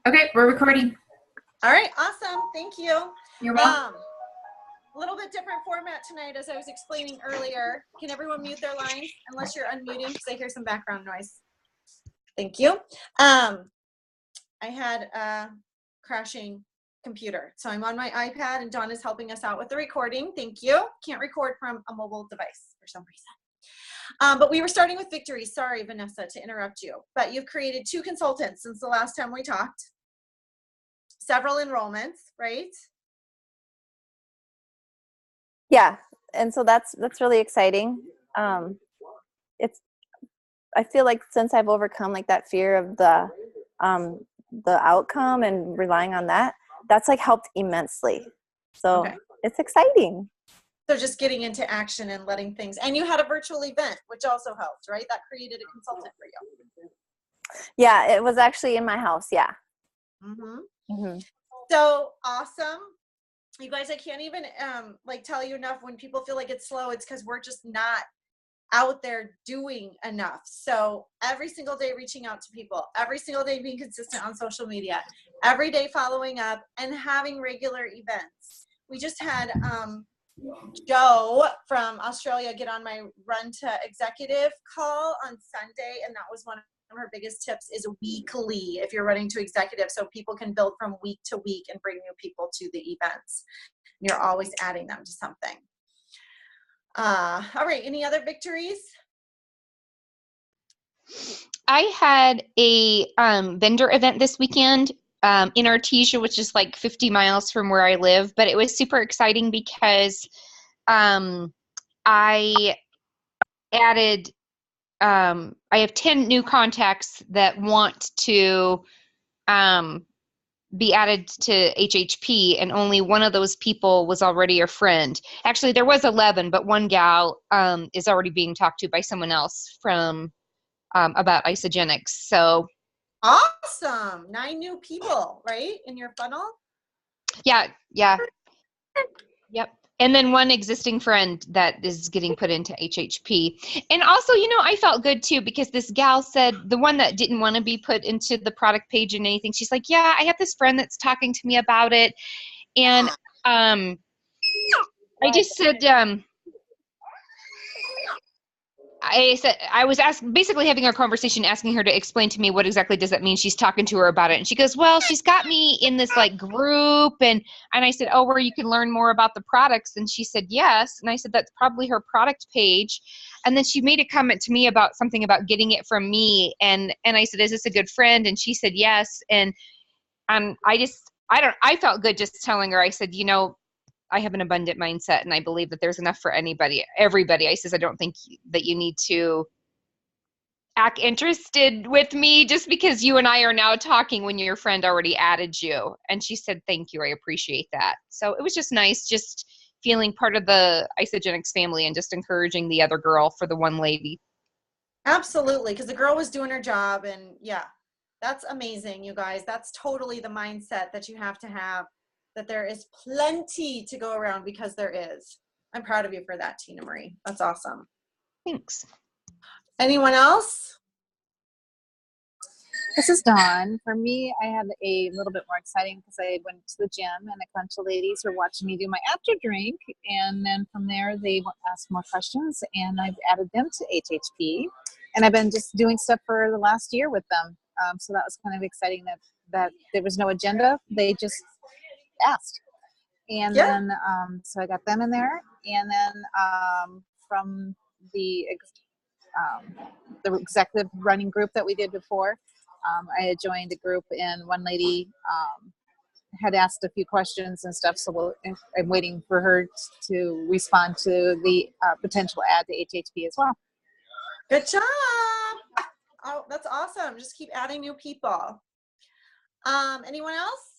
Okay, we're recording. All right, awesome. Thank you. You're welcome. A little bit different format tonight, as I was explaining earlier. Can everyone mute their lines unless you're unmuting, because I hear some background noise. Thank you. I had a crashing computer, so I'm on my iPad, and Dawn is helping us out with the recording. Thank you. Can't record from a mobile device for some reason. But we were starting with victories. Sorry, Vanessa, to interrupt you. But you've created 2 consultants since the last time we talked. Several enrollments, right? Yeah, and so that's really exciting. I feel like since I've overcome like that fear of the outcome and relying on that, that's like helped immensely. So okay. It's exciting. So just getting into action and letting things, and you had a virtual event, which also helped, right? That created a consultant for you. Yeah, it was actually in my house. Yeah. So awesome. You guys, I can't even like tell you enough. When people feel like it's slow, it's because we're just not out there doing enough. So every single day reaching out to people, every single day being consistent on social media, every day following up and having regular events. We just had Joe from Australia get on my Run to Executive call on Sunday, and that was one of her biggest tips is weekly if you're running to executive, so people can build from week to week and bring new people to the events. You're always adding them to something. All right, any other victories? I had a vendor event this weekend in Artesia, which is like 50 miles from where I live, but it was super exciting because I added I have 10 new contacts that want to be added to HHP, and only one of those people was already a friend. Actually, there was 11, but one gal is already being talked to by someone else from about Isogenics. So awesome. 9 new people, right, in your funnel? Yeah. Yep. And then one existing friend that is getting put into HHP. And also, I felt good too, because this gal said, the one that didn't want to be put into the product page and anything, she's like, yeah, I have this friend that's talking to me about it. And I just said, I was basically having a conversation, asking her to explain to me what exactly does that mean. She's talking to her about it, and she goes, well, she's got me in this like group, and I said, oh, where you can learn more about the products, and she said yes, and I said that's probably her product page, and then she made a comment to me about something about getting it from me, and I said, is this a good friend? And she said yes, and I felt good just telling her. I said, I have an abundant mindset, and I believe that there's enough for everybody. I says, I don't think that you need to act interested with me just because you and I are now talking when your friend already added you. And she said, thank you. I appreciate that. So it was just nice, just feeling part of the Isogenics family and just encouraging the other girl for the one lady. Absolutely. Because the girl was doing her job, and yeah, that's amazing, you guys. That's totally the mindset that you have to have, that there is plenty to go around, because there is. I'm proud of you for that, Tina Marie. That's awesome. Thanks. Anyone else? This is Dawn. For me, I had a little bit more exciting because I went to the gym and a bunch of ladies were watching me do my after drink. And then from there, they asked more questions, and I've added them to HHP. And I've been just doing stuff for the last year with them. So that was kind of exciting that there was no agenda. They just asked. And then so I got them in there, and then from the executive running group that we did before, I had joined a group, and one lady had asked a few questions and stuff, so I'm waiting for her to respond to the potential add to HHP as well. Good job. Oh, that's awesome. Just keep adding new people. Anyone else?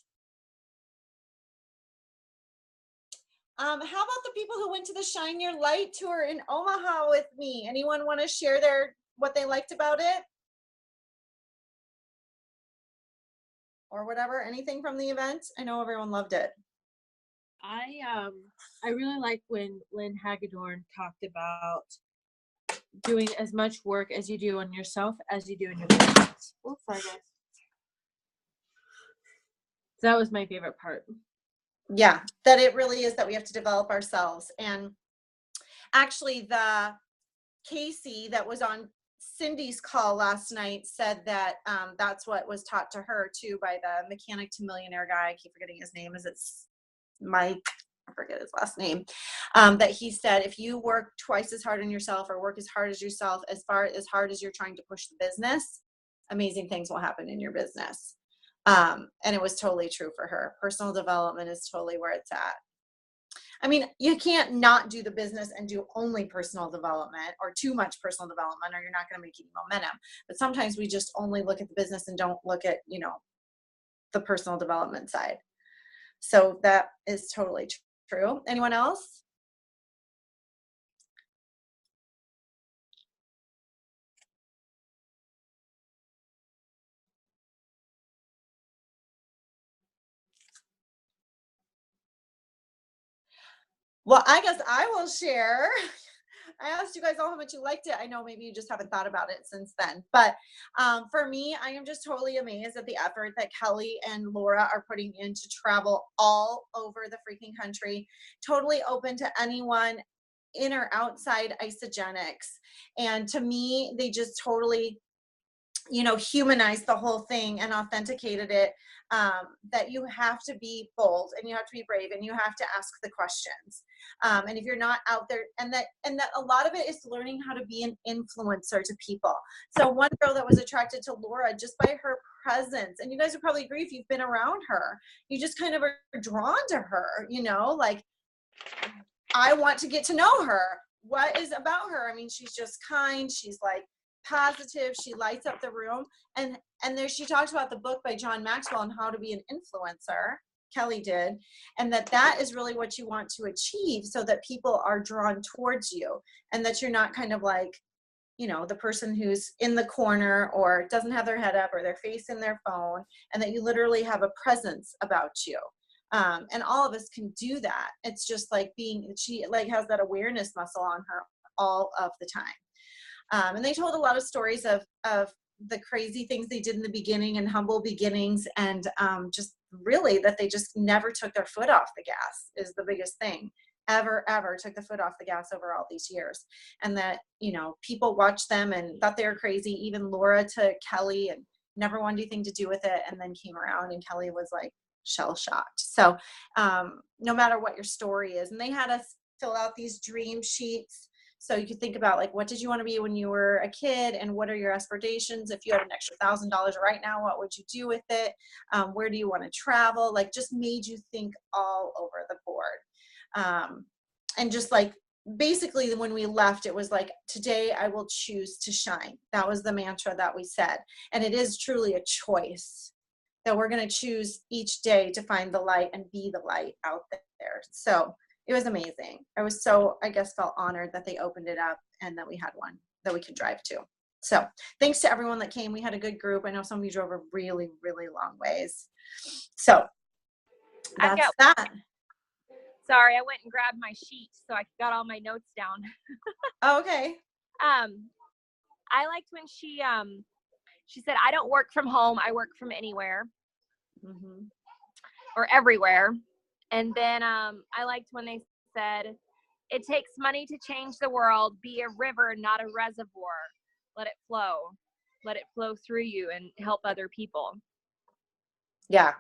How about the people who went to the Shine Your Light tour in Omaha with me? Anyone want to share what they liked about it? Or whatever, anything from the event? I know everyone loved it. I really like when Lynn Hagedorn talked about doing as much work as you do on yourself as you do in your business. Oh, sorry, guys. That was my favorite part. Yeah, that it really is that we have to develop ourselves. And actually, the Casey that was on Cindy's call last night said that that's what was taught to her too by the Mechanic to Millionaire guy. I keep forgetting his name. Is it Mike? I forget his last name. That he said, if you work twice as hard on yourself or work as hard as yourself, as hard as you're trying to push the business, amazing things will happen in your business. And it was totally true for her. Personal development is totally where it's at. I mean, you can't not do the business and do only personal development or too much personal development, or you're not going to make any momentum. But sometimes we just only look at the business and don't look at, the personal development side. So that is totally true. Anyone else? Well, I guess I will share. I asked you guys all how much you liked it. I know maybe you just haven't thought about it since then. But for me, I am just totally amazed at the effort that Kelly and Laura are putting in to travel all over the freaking country, totally open to anyone in or outside Isogenics. And to me, they just totally humanized the whole thing and authenticated it, that you have to be bold and you have to be brave and you have to ask the questions. And if you're not out there, and that a lot of it is learning how to be an influencer to people. So one girl that was attracted to Laura just by her presence, and you guys would probably agree if you've been around her, you just kind of are drawn to her, like, I want to get to know her. What is about her? I mean, she's just kind. She's like positive. She lights up the room. And there she talks about the book by John Maxwell on how to be an influencer. Kelly did. And that is really what you want to achieve, so that people are drawn towards you, and that you're not kind of like, the person who's in the corner or doesn't have their head up or their face in their phone, and that you literally have a presence about you. And all of us can do that. It's just like she like has that awareness muscle on her all of the time. And they told a lot of stories of the crazy things they did in the beginning and humble beginnings, and just really that they just never took their foot off the gas is the biggest thing. Ever took the foot off the gas over all these years. And that, people watched them and thought they were crazy. Even Laura to Kelly, and never wanted anything to do with it, and then came around and Kelly was like shell shocked. So no matter what your story is, and they had us fill out these dream sheets. So you could think about, like, what did you want to be when you were a kid, and what are your aspirations? If you had an extra $1,000 right now, what would you do with it? Where do you want to travel? Like, just made you think all over the board. And just like, basically when we left, it was like, today I will choose to shine. That was the mantra that we said. And it is truly a choice that we're going to choose each day to find the light and be the light out there. So it was amazing. I was felt honored that they opened it up and that we had one that we could drive to. So thanks to everyone that came. We had a good group. I know some of you drove a really, really long ways. So that's that. Sorry, I went and grabbed my sheet so I got all my notes down. Oh, okay. I liked when she said, I don't work from home. I work from anywhere. Mm-hmm. Or everywhere. And then I liked when they said, it takes money to change the world. Be a river, not a reservoir. Let it flow. Let it flow through you and help other people. Yeah.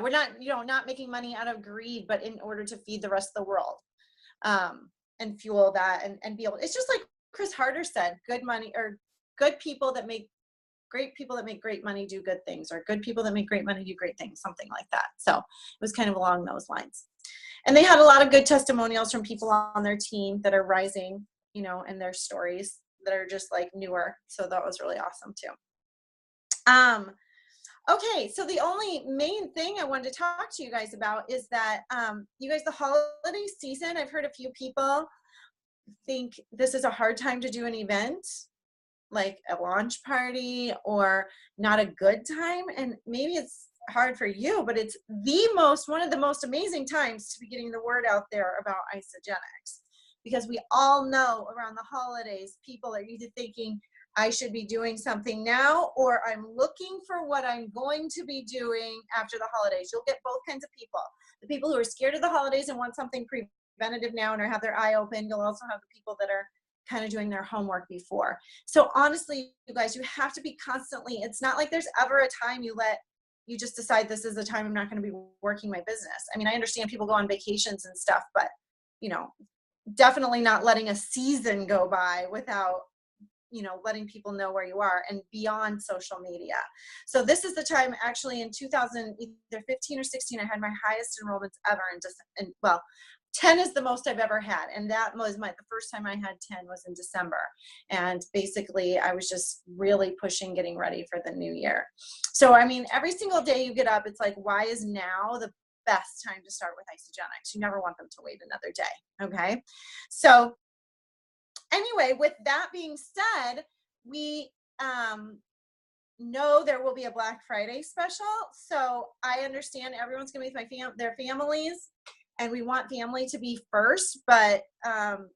We're not, not making money out of greed, but in order to feed the rest of the world, and fuel that and be able, it's just like Chris Harder said, good people that make great money do good things, or good people that make great money do great things, something like that. So it was kind of along those lines. And they had a lot of good testimonials from people on their team that are rising, and their stories that are just like newer. So that was really awesome too. Okay, so the only main thing I wanted to talk to you guys about is that, you guys, the holiday season, I've heard a few people think this is a hard time to do an event, like a launch party, or not a good time. And maybe it's hard for you, but it's one of the most amazing times to be getting the word out there about Isogenics. because we all know around the holidays, people are either thinking, I should be doing something now, or I'm looking for what I'm going to be doing after the holidays. You'll get both kinds of people. The people who are scared of the holidays and want something preventative now and have their eye open. You'll also have the people that are kind of doing their homework before. So honestly, you guys, you have to be constantly, it's not like there's ever a time you just decide this is the time I'm not going to be working my business. I mean, I understand people go on vacations and stuff, but definitely not letting a season go by without letting people know where you are and beyond social media. So this is the time, actually in 2015 or 16, I had my highest enrollments ever in 10 is the most I've ever had. And that was the first time I had 10 was in December. And basically I was just really pushing, getting ready for the new year. So, I mean, every single day you get up, it's like, why is now the best time to start with Isogenics? You never want them to wait another day. Okay. So anyway, with that being said, we know there will be a Black Friday special. So I understand everyone's going to be with their families, and we want family to be first, but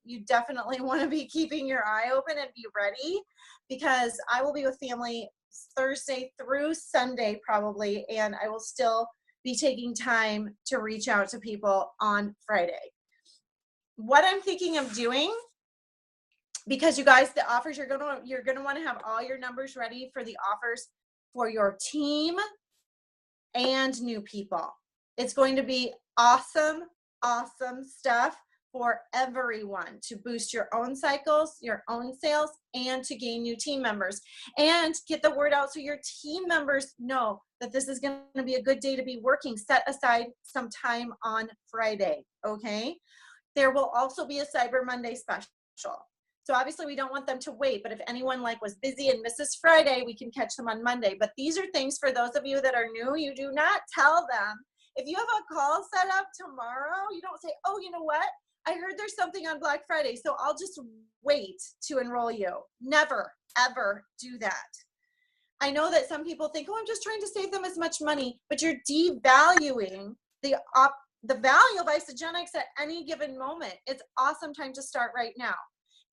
you definitely want to be keeping your eye open and be ready, because I will be with family Thursday through Sunday probably, and I will still be taking time to reach out to people on Friday. What I'm thinking of doing, because you guys, the offers, you're gonna want to have all your numbers ready for the offers for your team and new people. It's going to be awesome stuff for everyone to boost your own cycles, your own sales, and to gain new team members and get the word out so your team members know that this is going to be a good day to be working. Set aside some time on Friday, okay? There will also be a Cyber Monday special. So obviously we don't want them to wait, but if anyone was busy and misses Friday, we can catch them on Monday. But these are things for those of you that are new. You do not tell them. If you have a call set up tomorrow, you don't say, oh, you know what? I heard there's something on Black Friday, so I'll just wait to enroll you. Never, ever do that. I know that some people think, oh, I'm just trying to save them as much money, but you're devaluing the value of Isogenics at any given moment. It's awesome time to start right now.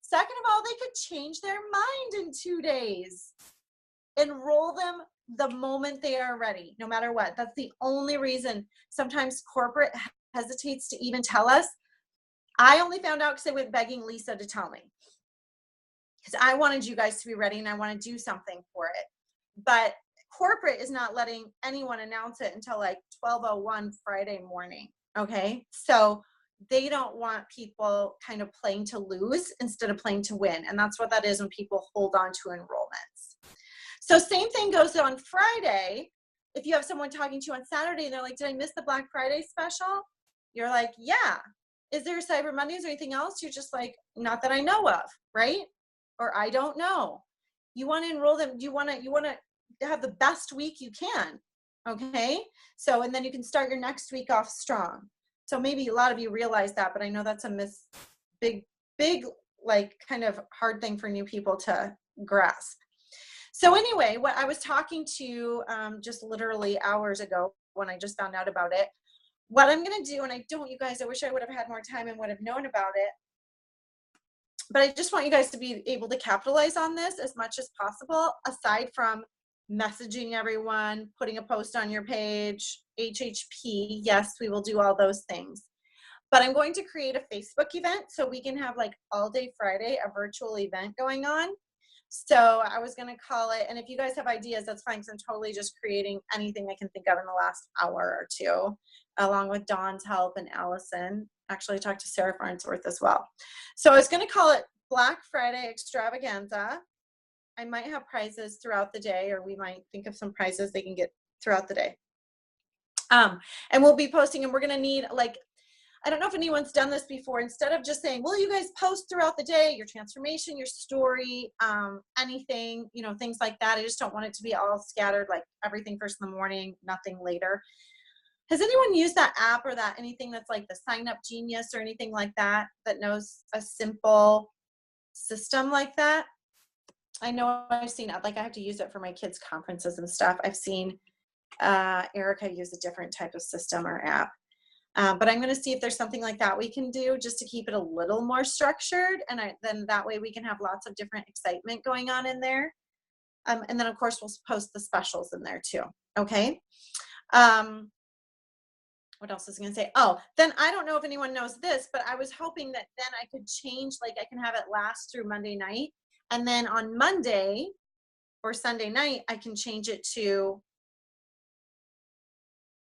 Second of all, they could change their mind in 2 days. Enroll them the moment they are ready, no matter what. That's the only reason sometimes corporate hesitates to even tell us. I only found out because I went begging Lisa to tell me, because I wanted you guys to be ready and I want to do something for it. But corporate is not letting anyone announce it until 12:01 Friday morning. Okay. So they don't want people kind of playing to lose instead of playing to win. And that's what that is when people hold on to enrollments. So same thing goes on Friday. If you have someone talking to you on Saturday and they're like, did I miss the Black Friday special? You're like, yeah. Is there Cyber Mondays or anything else? You're just like, not that I know of, right? Or I don't know. You want to enroll them. You want to have the best week you can. Okay. So, and then you can start your next week off strong. So maybe a lot of you realize that, but I know that's a big, kind of hard thing for new people to grasp. So anyway, what I was talking to just literally hours ago when I just found out about it, what I'm going to do, and you guys, I wish I would have had more time and would have known about it, but I just want you guys to be able to capitalize on this as much as possible, aside from messaging everyone, putting a post on your page, HHP. Yes, we will do all those things. But I'm going to create a Facebook event so we can have all day Friday, a virtual event going on. So I was going to call it, and if you guys have ideas, that's fine, because I'm totally just creating anything I can think of in the last hour or two, along with Dawn's help and Allison. Actually, I talked to Sarah Farnsworth as well. So I was going to call it Black Friday Extravaganza. I might have prizes throughout the day, or we might think of some prizes they can get throughout the day. And we'll be posting, and we're going to need I don't know if anyone's done this before. Instead of just saying, will you guys post throughout the day, your transformation, your story, anything, things like that. I just don't want it to be all scattered, everything first in the morning, nothing later. Has anyone used that app or anything that's like the Sign Up Genius or anything like that knows a simple system like that? I know I've seen it. I have to use it for my kids' conferences and stuff. I've seen Erica use a different type of system or app. But I'm going to see if there's something like that we can do just to keep it a little more structured. And then that way we can have lots of different excitement going on in there. And then of course we'll post the specials in there too. Okay. What else was I going to say? Oh, then I don't know if anyone knows this, but I was hoping that then I could change, like I can have it last through Monday night. And then on Monday or Sunday night, I can change it to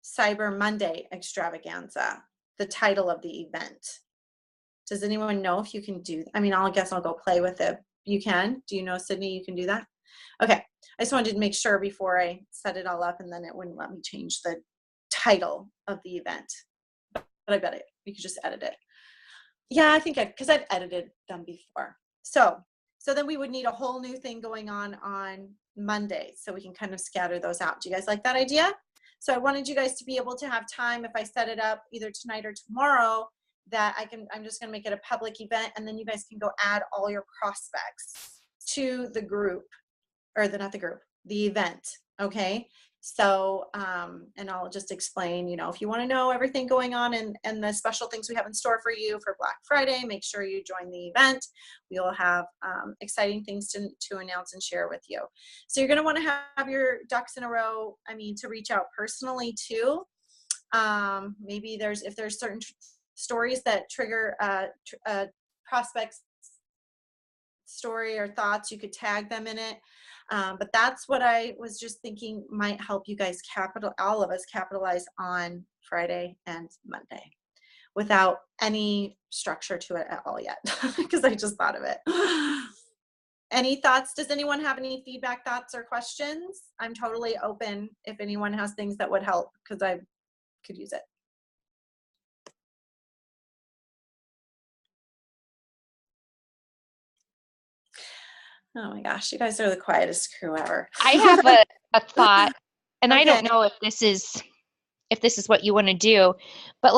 Cyber Monday Extravaganza, the title of the event. Does anyone know if you can do, I mean, I guess I'll go play with it. You can? Do you know, Sydney, you can do that? Okay. I just wanted to make sure before I set it all up, and then it wouldn't let me change the title of the event. But I bet you could just edit it. Yeah, I think because I've edited them before. So then we would need a whole new thing going on Monday, so we can kind of scatter those out. Do you guys like that idea? So I wanted you guys to be able to have time, if I set it up either tonight or tomorrow, that I'm just going to make it a public event, and then you guys can go add all your prospects to the group, or the event. Okay. So, and I'll just explain, if you want to know everything going on and the special things we have in store for you for Black Friday, make sure you join the event. We will have exciting things to announce and share with you. So you're going to want to have your ducks in a row, to reach out personally too. Maybe if there's certain stories that trigger prospects story or thoughts, you could tag them in it. But that's what I was just thinking might help you guys all of us capitalize on Friday and Monday without any structure to it at all yet, because I just thought of it. Any thoughts? Does anyone have any feedback, thoughts, or questions? I'm totally open if anyone has things that would help, because I could use it. Oh my gosh, you guys are the quietest crew ever. I have a thought, and Okay. I don't know if this is what you want to do, but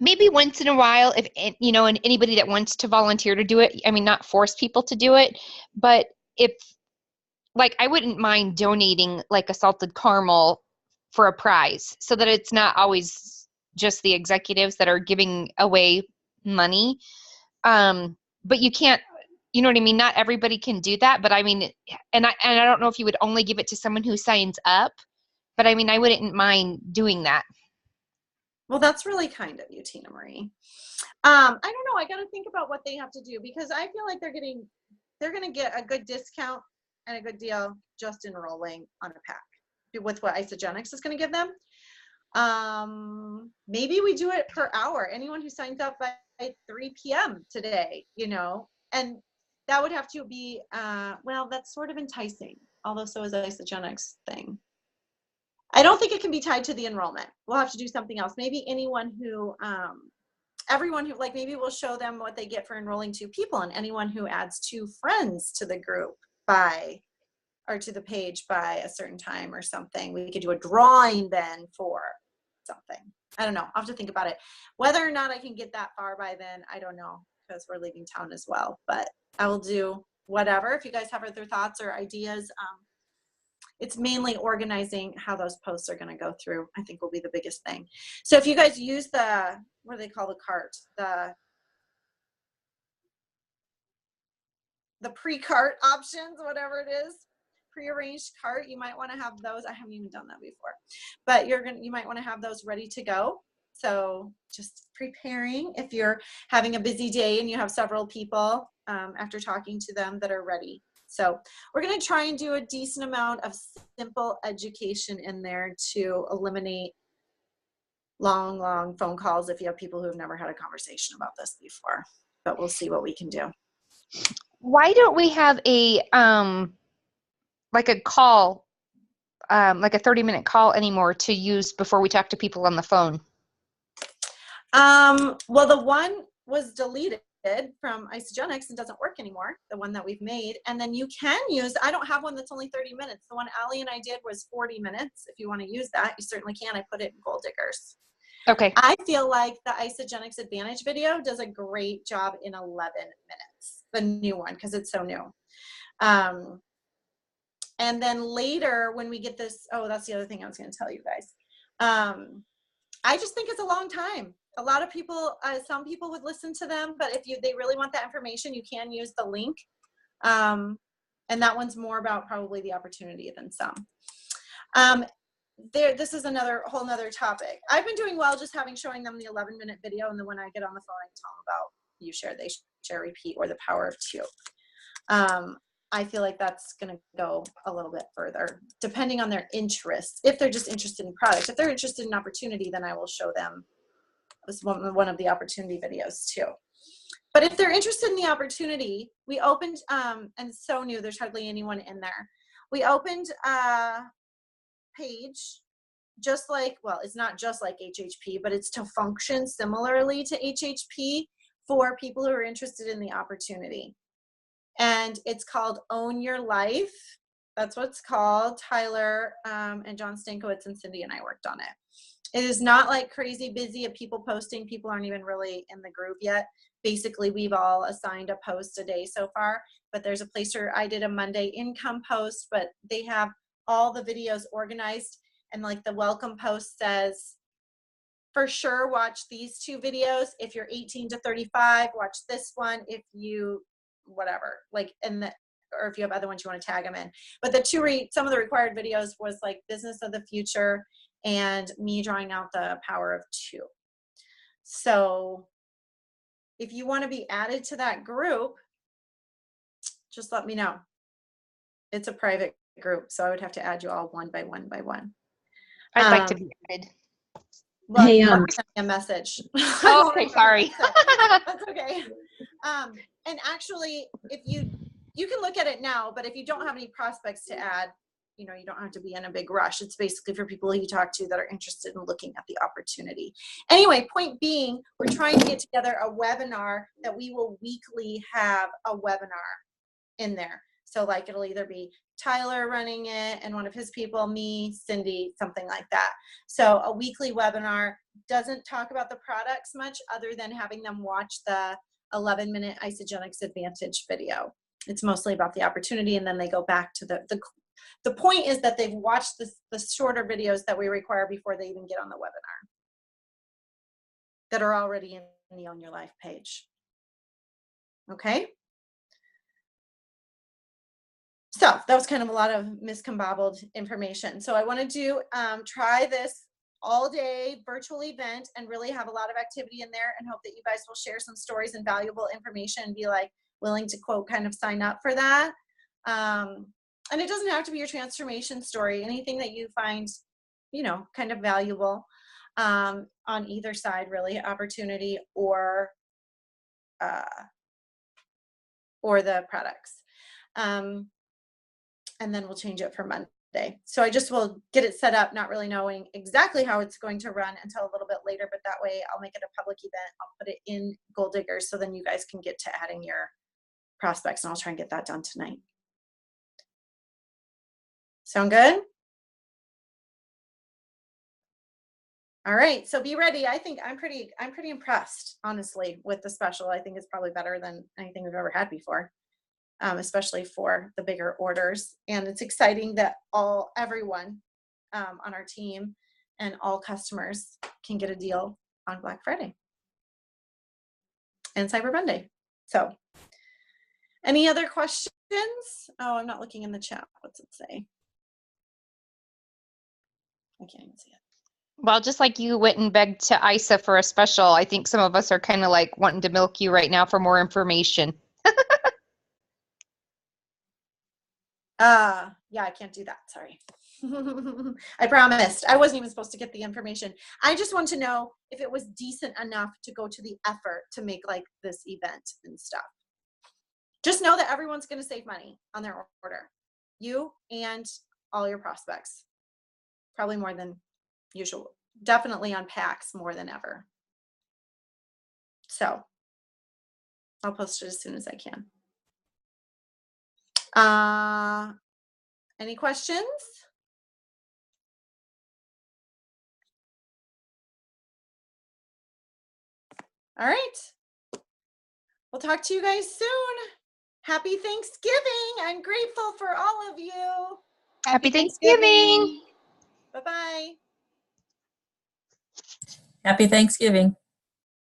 maybe once in a while, if and anybody that wants to volunteer to do it, not force people to do it, but if I wouldn't mind donating a salted caramel for a prize, so that it's not always just the executives that are giving away money. But you can't, you know what I mean? Not everybody can do that, but and I don't know if you would only give it to someone who signs up, but I wouldn't mind doing that. Well, that's really kind of you, Tina Marie. I don't know. I got to think about what they have to do, because I feel like they're going to get a good discount and a good deal just enrolling on a pack with what Isagenix is going to give them. Maybe we do it per hour. Anyone who signs up by 3 p.m. today, and that would have to be, well, that's sort of enticing, although so is the Isagenix thing. I don't think it can be tied to the enrollment. We'll have to do something else. Maybe everyone who, maybe we'll show them what they get for enrolling 2 people, and anyone who adds 2 friends to the group or to the page by a certain time or something. We could do a drawing then for something. I don't know. I'll have to think about it. Whether or not I can get that far by then, I don't know, because we're leaving town as well. But I will do whatever. If you guys have other thoughts or ideas, it's mainly organizing how those posts are going to go through, I think, will be the biggest thing. So if you guys use what do they call the cart? The pre-cart options, whatever it is, prearranged cart, you might want to have those. I haven't even done that before, but you might want to have those ready to go. So just preparing if you're having a busy day and you have several people after talking to them that are ready. So we're going to try and do a decent amount of simple education in there to eliminate long phone calls if you have people who have never had a conversation about this before, but we'll see what we can do. Why don't we have a call, a 30-minute call anymore to use before we talk to people on the phone? Well, the one was deleted from Isagenix and doesn't work anymore, the one that we've made. And then you can use, I don't have one that's only 30 minutes. The one Allie and I did was 40 minutes. If you want to use that, you certainly can. I put it in Goaldiggers. Okay. I feel like the Isagenix Advantage video does a great job in 11 minutes, the new one, because it's so new. And then later when we get this, oh, that's the other thing I was going to tell you guys. I just think it's a long time. A lot of people, some people would listen to them, but if they really want that information, you can use the link. And that one's more about probably the opportunity than some. This is whole nother topic. I've been doing well just showing them the 11-minute video, and then when I get on the phone, I tell them about you share, they share, repeat, or the power of 2. I feel like that's going to go a little bit further, depending on their interests. If they're just interested in product, if they're interested in opportunity, then I will show them one of the opportunity videos too. But if they're interested in the opportunity, we opened, and so new, there's hardly anyone in there. We opened a page just like, well, it's not just like HHP, but it's to function similarly to HHP for people who are interested in the opportunity. And it's called Own Your Life. That's what it's called. Tyler and John Stankowitz and Cindy and I worked on it. It is not like crazy busy of people posting. People aren't even really in the group yet. Basically, we've all assigned a post a day so far, but there's a place where I did a Monday income post, but they have all the videos organized, and like the welcome post says, for sure, watch these 2 videos. If you're 18 to 35, watch this one. If you, whatever, like, or if you have other ones you want to tag them in. But some of the required videos was like business of the future and me drawing out the power of 2. So if you want to be added to that group, just let me know. It's a private group, so I would have to add you all one by one by one. I'd like to be added. Well, Hey, you have to send me a message. Oh, okay, sorry. That's okay. And actually, if you can look at it now, but if you don't have any prospects to add, you don't have to be in a big rush. It's basically for people you talk to that are interested in looking at the opportunity. Anyway, point being, we're trying to get together a webinar that we will weekly have a webinar in there. So like it'll either be Tyler running it and one of his people, me, Cindy, something like that. So a weekly webinar doesn't talk about the products much other than having them watch the 11-minute Isogenics Advantage video. It's mostly about the opportunity, and then they go back to the point is that they've watched the shorter videos that we require before they even get on the webinar that are already in the Own Your Life page. Okay. So that was kind of a lot of miscombobbled information. So I want to try this all day virtual event and really have a lot of activity in there, and hope that you guys will share some stories and valuable information and be like willing to quote kind of sign up for that. And it doesn't have to be your transformation story, anything that you find, kind of valuable on either side, really, opportunity or the products. And then we'll change it for Monday. So I just will get it set up, not really knowing exactly how it's going to run until a little bit later, but that way I'll make it a public event. I'll put it in Goaldiggers so then you guys can get to adding your prospects, and I'll try and get that done tonight. Sound good? All right, so be ready. I think I'm pretty impressed, honestly, with the special. I think it's probably better than anything we've ever had before. Especially for the bigger orders. And it's exciting that everyone on our team and all customers can get a deal on Black Friday and Cyber Monday. So any other questions? Oh, I'm not looking in the chat. What's it say? I can't even see it. Well, just like you went and begged to ISA for a special, I think some of us are kind of like wanting to milk you right now for more information. Yeah, I can't do that. Sorry. I promised. I wasn't even supposed to get the information. I just want to know if it was decent enough to go to the effort to make like this event and stuff. Just know that everyone's going to save money on their order. You and all your prospects. Probably more than usual. Definitely on packs more than ever. So I'll post it as soon as I can. Any questions? All right. We'll talk to you guys soon. Happy Thanksgiving. I'm grateful for all of you. Happy Thanksgiving. Bye-bye. Happy Thanksgiving.